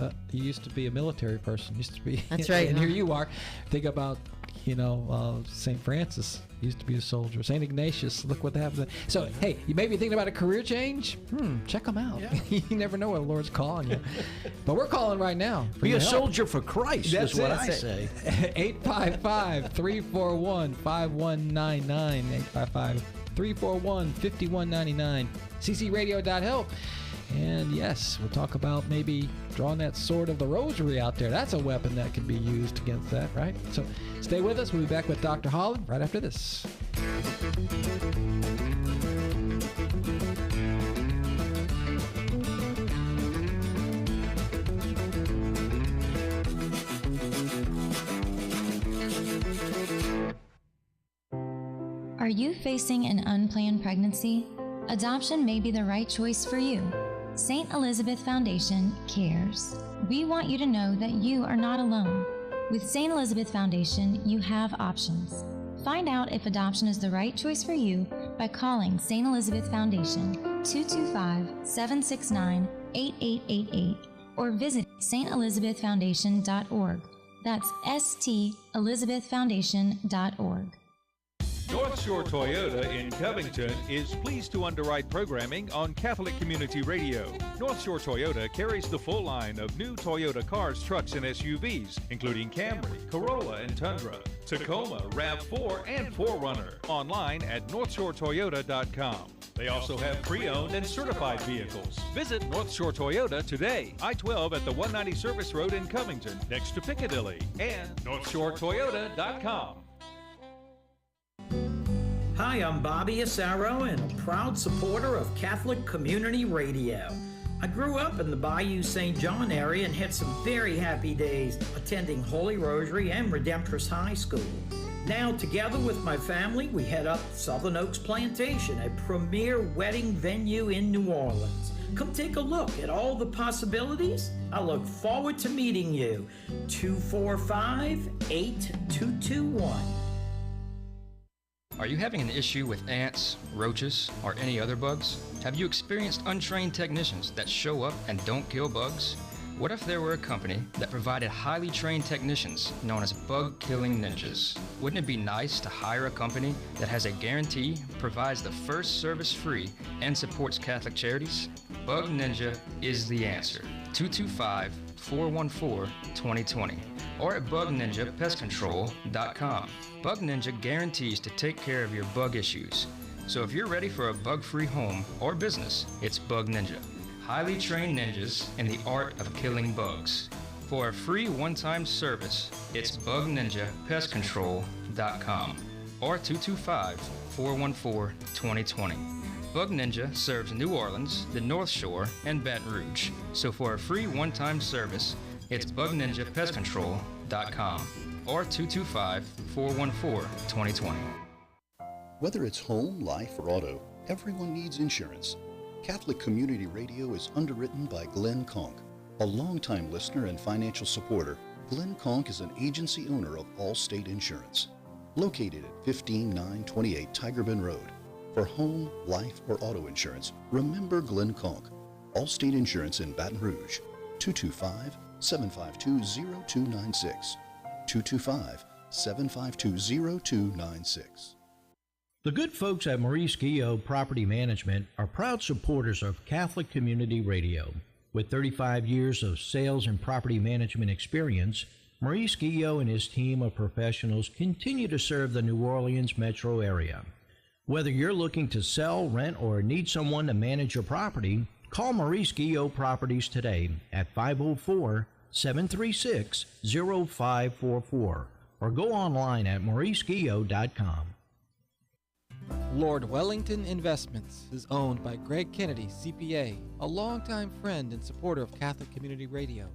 S1: military person. Used to be.
S4: That's right.
S1: And here you are. Think about St. Francis used to be a soldier. St. Ignatius, look what happened. So hey, you may be thinking about a career change. Check them out.
S17: Yeah.
S1: You never know where the Lord's calling you. But we're calling right now. for
S17: Be
S1: your
S17: a
S1: help.
S17: soldier for Christ,
S1: That's
S17: is what
S1: it.
S17: I say.
S1: 855-341-5199. 855-341-5199. ccradio.help. And yes, we'll talk about maybe drawing that sword of the rosary out there. That's a weapon that can be used against that, right? So stay with us. We'll be back with Dr. Holland right after this.
S18: Are you facing an unplanned pregnancy? Adoption may be the right choice for you. St. Elizabeth Foundation cares. We want you to know that you are not alone. With St. Elizabeth Foundation, you have options. Find out if adoption is the right choice for you by calling St. Elizabeth Foundation 225-769-8888 or visit stelizabethfoundation.org. That's stelizabethfoundation.org.
S19: North Shore Toyota in Covington is pleased to underwrite programming on Catholic Community Radio. North Shore Toyota carries the full line of new Toyota cars, trucks, and SUVs, including Camry, Corolla, and Tundra, Tacoma, RAV4, and 4Runner. Online at northshoretoyota.com. They also have pre-owned and certified vehicles. Visit North Shore Toyota today. I-12 at the 190 Service Road in Covington, next to Piccadilly, and northshoretoyota.com.
S20: Hi, I'm Bobby Asaro and a proud supporter of Catholic Community Radio. I grew up in the Bayou St. John area and had some very happy days attending Holy Rosary and Redemptorist High School. Now, together with my family, we head up Southern Oaks Plantation, a premier wedding venue in New Orleans. Come take a look at all the possibilities. I look forward to meeting you. 245-8221.
S21: Are you having an issue with ants, roaches, or any other bugs? Have you experienced untrained technicians that show up and don't kill bugs? What if there were a company that provided highly trained technicians known as bug-killing ninjas? Wouldn't it be nice to hire a company that has a guarantee, provides the first service free, and supports Catholic charities? Bug Ninja is the answer. 225-414-2020 or at bugninjapestcontrol.com. Bug Ninja guarantees to take care of your bug issues. So if you're ready for a bug-free home or business, it's Bug Ninja. Highly trained ninjas in the art of killing bugs. For a free one-time service, it's bugninjapestcontrol.com or 225-414-2020. Bug Ninja serves New Orleans, the North Shore, and Baton Rouge. So for a free one-time service, it's bugninjapestcontrol.com or 225-414-2020.
S22: Whether it's home, life, or auto, everyone needs insurance. Catholic Community Radio is underwritten by Glenn Conk. A longtime listener and financial supporter, Glenn Conk is an agency owner of Allstate Insurance. Located at 15928 Tiger Bend Road. For home, life, or auto insurance, remember Glenn Conk. Allstate Insurance in Baton Rouge. 225-752-0296. 225-752-0296.
S17: The good folks at Maurice Guillot Property Management are proud supporters of Catholic Community Radio. With 35 years of sales and property management experience, Maurice Guillot and his team of professionals continue to serve the New Orleans metro area. Whether you're looking to sell, rent, or need someone to manage your property, call Maurice Guillot Properties today at 504-736-0544 or go online at mauriceguillot.com.
S1: Lord Wellington Investments is owned by Greg Kennedy, CPA, a longtime friend and supporter of Catholic Community Radio.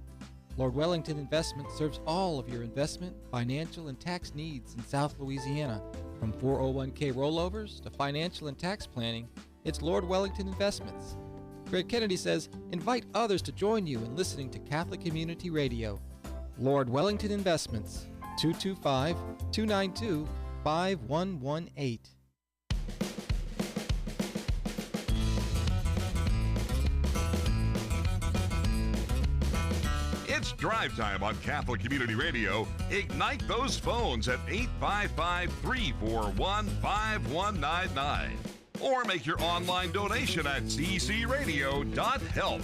S1: Lord Wellington Investments serves all of your investment, financial, and tax needs in South Louisiana. From 401k rollovers to financial and tax planning, it's Lord Wellington Investments. Greg Kennedy says, invite others to join you in listening to Catholic Community Radio. Lord Wellington Investments, 225-292-5118.
S2: It's Drive Time on Catholic Community Radio. Ignite those phones at 855-341-5199. Or make your online donation at ccradio.help.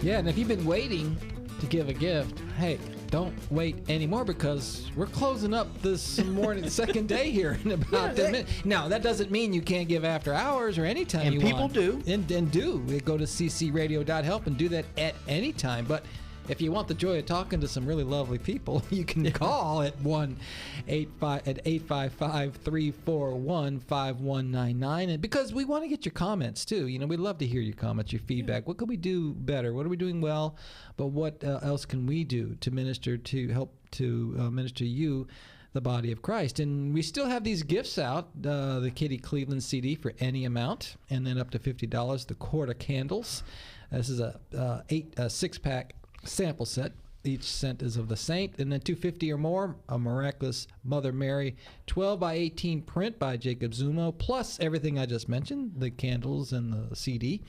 S1: Yeah, and if you've been waiting to give a gift, hey, don't wait anymore because we're closing up this morning, the second day here in about 10 minutes. Now, that doesn't mean you can't give after hours or anytime you want.
S17: And people do.
S1: And do. We go to ccradio.help and do that at any time. But if you want the joy of talking to some really lovely people, you can call at 855-341-5199. And because we want to get your comments too. You know, we'd love to hear your comments, your feedback. What could we do better? What are we doing well? But what else can we do to minister, to help to minister you, the body of Christ? And we still have these gifts out, the Kitty Cleveland CD for any amount, and then up to $50, the Quart of Candles. This is a 6-pack sample set, Each cent is of the saint. And then $2.50 or more, a Miraculous Mother Mary 12 by 18 print by Jacob Zumo, plus everything I just mentioned, the candles and the CD.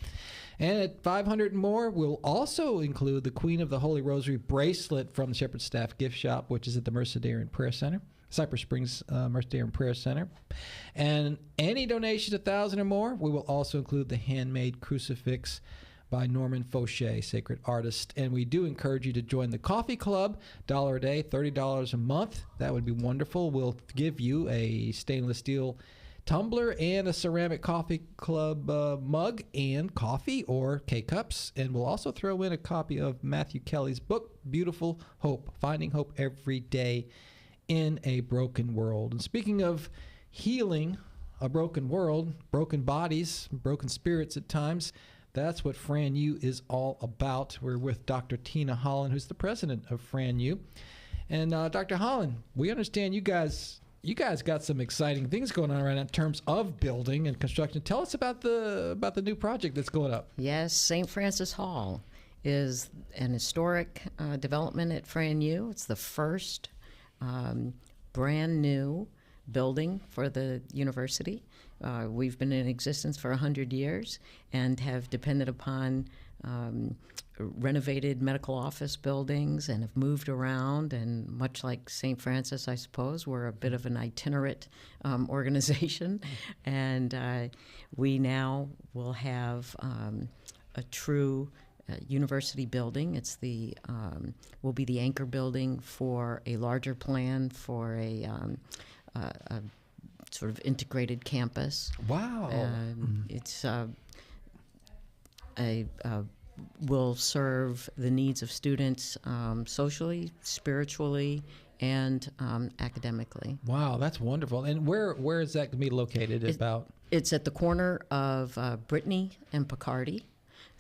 S1: And at $500 and more, we'll also include the Queen of the Holy Rosary bracelet from the Shepherd Staff Gift Shop, which is at the Mercedarian Prayer Center, Cypress Springs Mercedarian Prayer Center. And any donation $1,000 or more, we will also include the handmade crucifix by Norman Fauché, sacred artist. And we do encourage you to join the coffee club, $1 a day, $30 a month. That would be wonderful. We'll give you a stainless steel tumbler and a ceramic coffee club mug and coffee or K-cups. And we'll also throw in a copy of Matthew Kelly's book, Beautiful Hope, Finding Hope Every Day in a Broken World. And speaking of healing a broken world, broken bodies, broken spirits at times, that's what Fran U is all about. We're with Dr. Tina Holland, who's the president of Fran U. And Dr. Holland, we understand you guys got some exciting things going on right now in terms of building and construction. Tell us about the new project that's going up.
S4: Yes, St. Francis Hall is an historic development at Fran U. It's the first brand new building for the university. We've been in existence for 100 years and have depended upon renovated medical office buildings and have moved around. And much like St. Francis, I suppose, we're a bit of an itinerant organization. And we now will have a true university building. It's will be the anchor building for a larger plan for a sort of integrated campus.
S1: Wow.
S4: It's will serve the needs of students socially, spiritually, and academically.
S1: Wow, that's wonderful. And where is that going to be located?
S4: It's at the corner of Brittany and Picardy,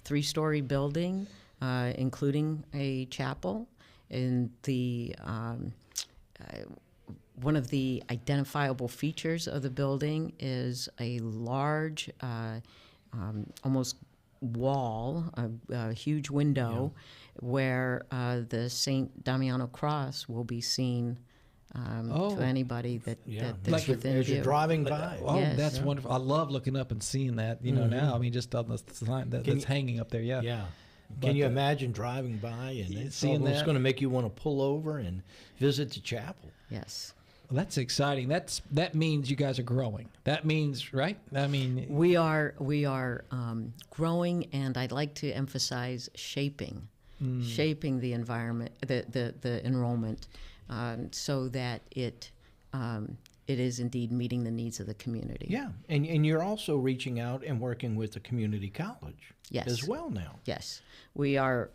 S4: 3-story building, including a chapel. And one of the identifiable features of the building is a large, almost wall, a huge window, where the St. Damiano cross will be seen to anybody that's
S17: like
S4: within
S17: as
S4: view.
S17: you're driving by.
S1: Oh, yes. That's wonderful. I love looking up and seeing that, now. I mean, just on the sign that's hanging up there, yeah.
S17: Yeah. Can you imagine driving by and it's almost going to make you want to pull over and visit the chapel?
S4: Yes.
S1: Well, that's exciting. That means you guys are growing. That means, right? I mean,
S4: we are growing, and I'd like to emphasize shaping the environment, the enrollment, so that it is indeed meeting the needs of the community.
S17: Yeah, and you're also reaching out and working with the community college as well now.
S4: Yes, we are.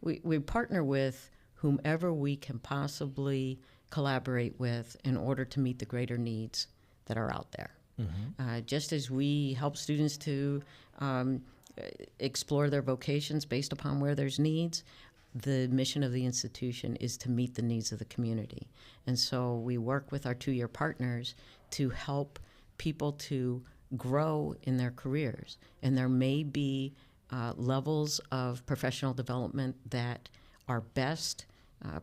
S4: We partner with whomever we can possibly collaborate with in order to meet the greater needs that are out there. Just as we help students to explore their vocations based upon where there's needs, the mission of the institution is to meet the needs of the community. And so we work with our 2-year partners to help people to grow in their careers. And there may be levels of professional development that are best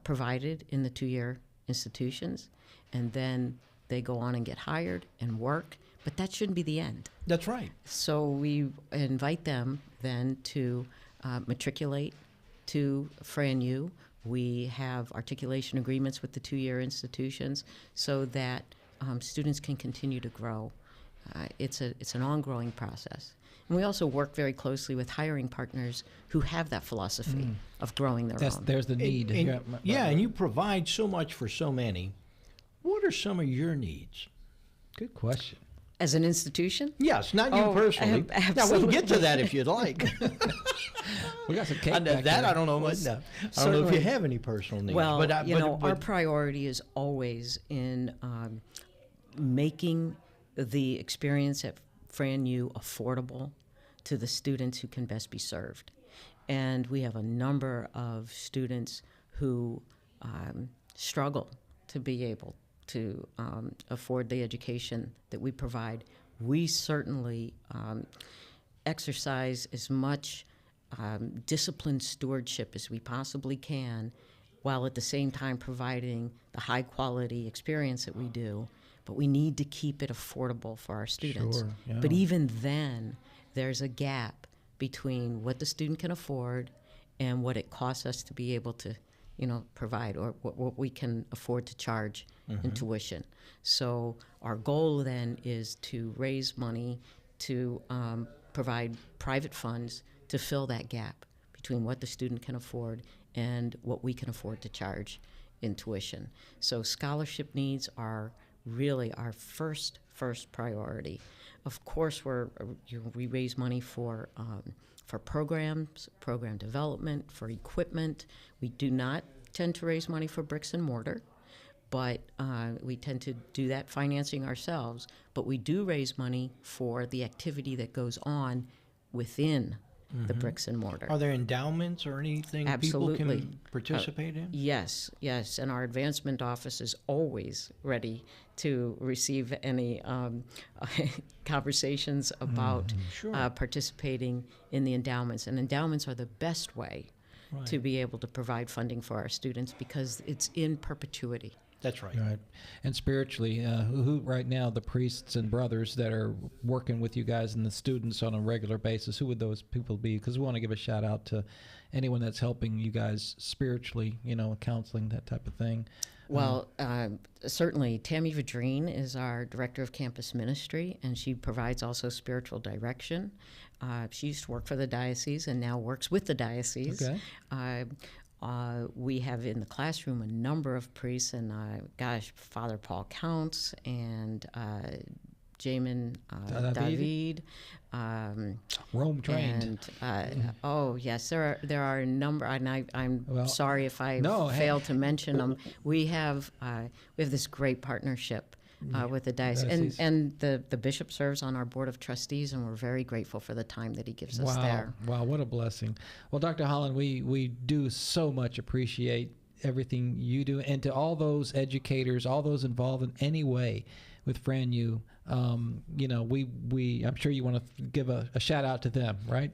S4: provided in the 2-year institutions, and then they go on and get hired and work, but that shouldn't be the end.
S17: That's right.
S4: So we invite them then to matriculate to Fran U. We have articulation agreements with the 2-year institutions so that students can continue to grow. It's an ongoing process. And we also work very closely with hiring partners who have that philosophy of growing their own.
S1: There's the need.
S17: And you provide so much for so many. What are some of your needs?
S1: Good question.
S4: As an institution?
S17: Yes, not you personally. Now, we'll get to that if you'd like.
S1: We got some cake back
S17: that
S1: there.
S17: I don't know. I don't know if you have any personal needs.
S4: Well,
S17: but
S4: our priority is always in making the experience at Fran U affordable to the students who can best be served. And we have a number of students who struggle to be able to afford the education that we provide. We certainly exercise as much disciplined stewardship as we possibly can while at the same time providing the high quality experience that we do. But we need to keep it affordable for our students.
S1: Sure, yeah.
S4: But even then, there's a gap between what the student can afford and what it costs us to be able to, provide, or what we can afford to charge in tuition. So our goal then is to raise money to provide private funds to fill that gap between what the student can afford and what we can afford to charge in tuition. So scholarship needs are really our first priority. Of course, we raise money for programs, program development, for equipment. We do not tend to raise money for bricks and mortar, but we tend to do that financing ourselves. But we do raise money for the activity that goes on within the bricks and mortar.
S17: Are there endowments or anything
S4: Absolutely.
S17: people can participate in?
S4: Yes, and our advancement office is always ready to receive any conversations about participating in the endowments. And endowments are the best way to be able to provide funding for our students because it's in perpetuity.
S17: That's right.
S1: Right. And spiritually, who right now, the priests and brothers that are working with you guys and the students on a regular basis, who would those people be? Because we want to give a shout out to anyone that's helping you guys spiritually, counseling, that type of thing.
S4: Well, certainly Tammy Vadrine is our director of campus ministry, and she provides also spiritual direction. She used to work for the diocese and now works with the diocese.
S1: Okay.
S4: We have in the classroom a number of priests, and Father Paul Counts and Jamin David.
S1: Rome trained.
S4: And oh yes, there are a number, and I'm sorry if I failed to mention them. We have this great partnership with the diocese, and the bishop serves on our board of trustees, and we're very grateful for the time that he gives us there.
S1: Wow, what a blessing. Well, Dr. Holland, we do so much appreciate everything you do, and to all those educators, all those involved in any way with Fran U, I'm sure you want to give a shout out to them, right?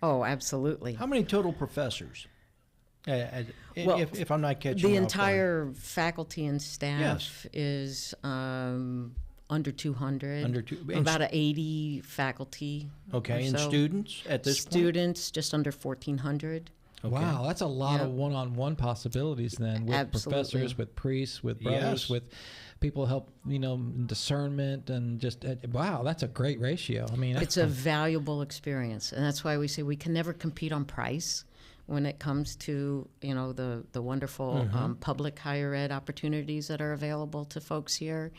S4: Oh, absolutely.
S17: How many total professors? If I'm not catching
S4: the entire faculty and staff is under 200. About 80 faculty.
S17: Okay, and students at this point?
S4: Students just under 1,400.
S1: Okay. Wow, that's a lot of one-on-one possibilities then, with professors, with priests, with brothers, with people help, discernment, and just, wow, that's a great ratio. I mean,
S4: it's a valuable experience, and that's why we say we can never compete on price when it comes to, the wonderful public higher ed opportunities that are available to folks here.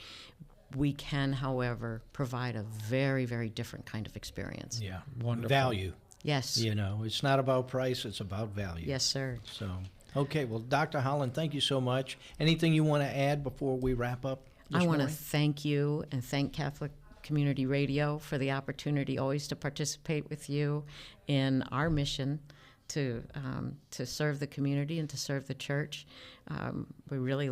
S4: We can, however, provide a very, very different kind of experience.
S17: Yeah,
S1: wonderful.
S17: Value.
S4: Yes.
S17: It's not about price, it's about value.
S4: Yes, sir.
S17: So, okay, well, Dr. Holland, thank you so much. Anything you want to add before we wrap up this morning?
S4: I want to thank you and thank Catholic Community Radio for the opportunity always to participate with you in our mission to serve the community and to serve the church. We really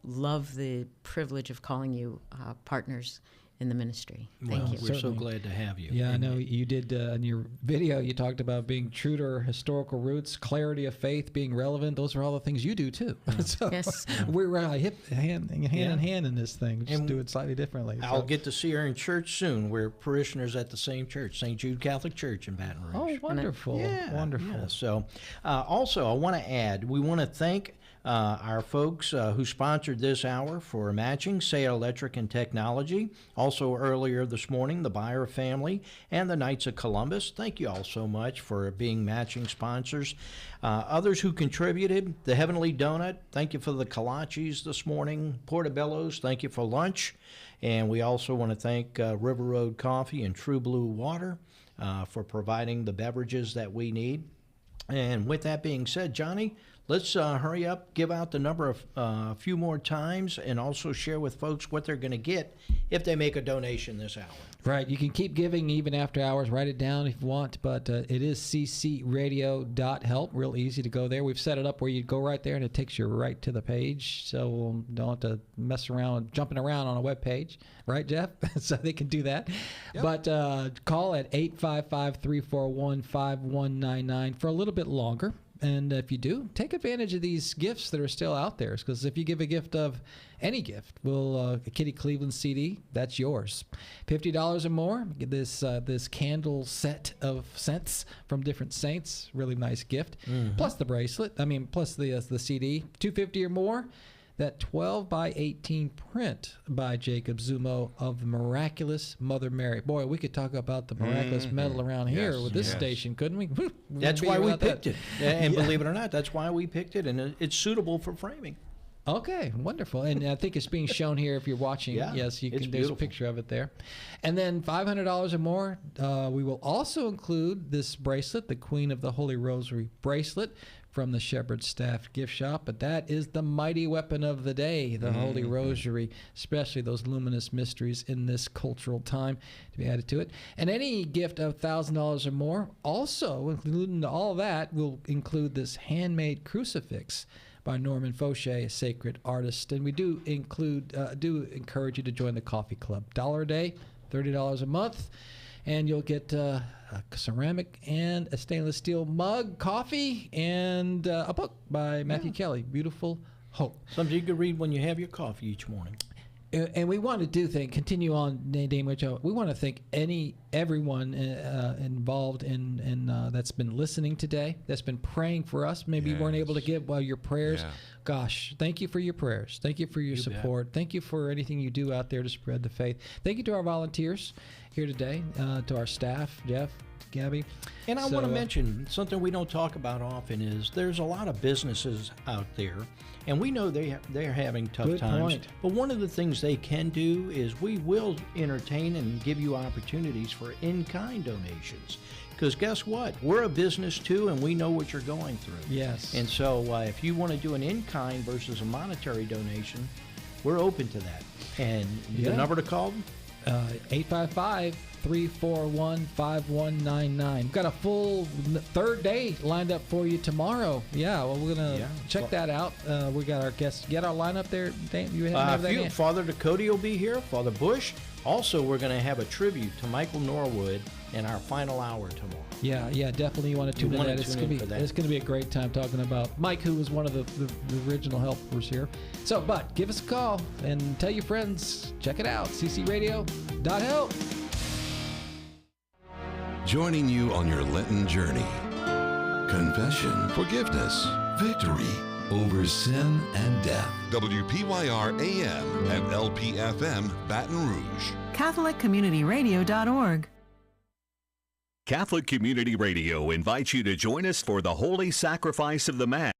S4: love the privilege of calling you partners in the ministry. Thank you.
S17: We're so glad to have you.
S1: Yeah, I know you did in your video, you talked about being true to our historical roots, clarity of faith, being relevant. Those are all the things you do too. So
S4: yes.
S1: We're hand in hand in this thing. Just do it slightly differently.
S17: I'll get to see her in church soon. We're parishioners at the same church, St. Jude Catholic Church in Baton Rouge.
S1: Oh, wonderful. Wonderful.
S17: Yeah. So also, I want to add, we want to thank our folks who sponsored this hour for matching, Say Electric and Technology. Also earlier this morning, the Beyer family and the Knights of Columbus. Thank you all so much for being matching sponsors. Others who contributed, the Heavenly Donut, thank you for the kolaches this morning. Portobello's, thank you for lunch. And we also want to thank River Road Coffee and True Blue Water for providing the beverages that we need. And with that being said, Johnny, let's hurry up, give out the number a few more times, and also share with folks what they're going to get if they make a donation this hour.
S1: Right. You can keep giving even after hours. Write it down if you want, but it is ccradio.help. Real easy to go there. We've set it up where you go right there, and it takes you right to the page, so we don't have to mess around jumping around on a web page. Right, Jeff? So they can do that. Yep. But call at 855-341-5199 for a little bit longer. And if you do, take advantage of these gifts that are still out there. Because if you give a gift of any gift, a Kitty Cleveland CD, that's yours. $50 or more, get this candle set of scents from different saints. Really nice gift. Plus the bracelet. Plus the CD. $250 or more. That 12 by 18 print by Jacob Zumo of the Miraculous Mother Mary. Boy, we could talk about the miraculous medal around here with this station, couldn't we?
S17: That's why we picked it. And believe it or not, that's why we picked it, and it's suitable for framing.
S1: Okay, wonderful. And I think it's being shown here if you're watching. Yes, you can. There's a picture of it there. And then $500 or more, we will also include this bracelet, the Queen of the Holy Rosary bracelet, from the Shepherd's Staff gift shop. But that is the mighty weapon of the day, the Holy Rosary, especially those luminous mysteries in this cultural time to be added to it. And any gift of $1,000 or more, also including all that, will include this handmade crucifix by Norman Fauché, a sacred artist. And we do encourage you to join the coffee club. $1 a day, $30 a month. And you'll get a ceramic and a stainless steel mug, coffee, and a book by Matthew Kelly, Beautiful Hope.
S17: Something you can read when you have your coffee each morning.
S1: And we want to continue on, Dame Wicho. We want to thank everyone involved in that's been listening today, that's been praying for us. Maybe you weren't able to give your prayers. Yeah. Gosh, thank you for your prayers. Thank you for your support. Bet. Thank you for anything you do out there to spread the faith. Thank you to our volunteers here today, to our staff, Jeff, Gabby.
S17: And I want to mention something we don't talk about often is there's a lot of businesses out there, and we know they're having tough times. Point. But one of the things they can do is we will entertain and give you opportunities for in-kind donations. Because guess what? We're a business too, and we know what you're going through.
S1: Yes.
S17: And so if you want to do an in-kind versus a monetary donation, we're open to that. And the number to call?
S1: 855-341-5199. We've got a full third day lined up for you tomorrow. Yeah, well, we're going to check that out. We got our guests. Get our lineup there, Dave? You have that?
S17: Father Ducote will be here, Father Bush. Also, we're going to have a tribute to Michael Norwood in our final hour tomorrow.
S1: Yeah, definitely you want to tune in. It's going to be a great time talking about Mike, who was one of the original helpers here. So, but give us a call and tell your friends. Check it out, ccradio.help.
S5: Joining you on your Lenten journey. Confession, forgiveness, victory over sin and death.
S2: WPYR AM and LPFM Baton Rouge.
S6: CatholicCommunityRadio.org.
S23: Catholic Community Radio invites you to join us for the Holy Sacrifice of the Mass.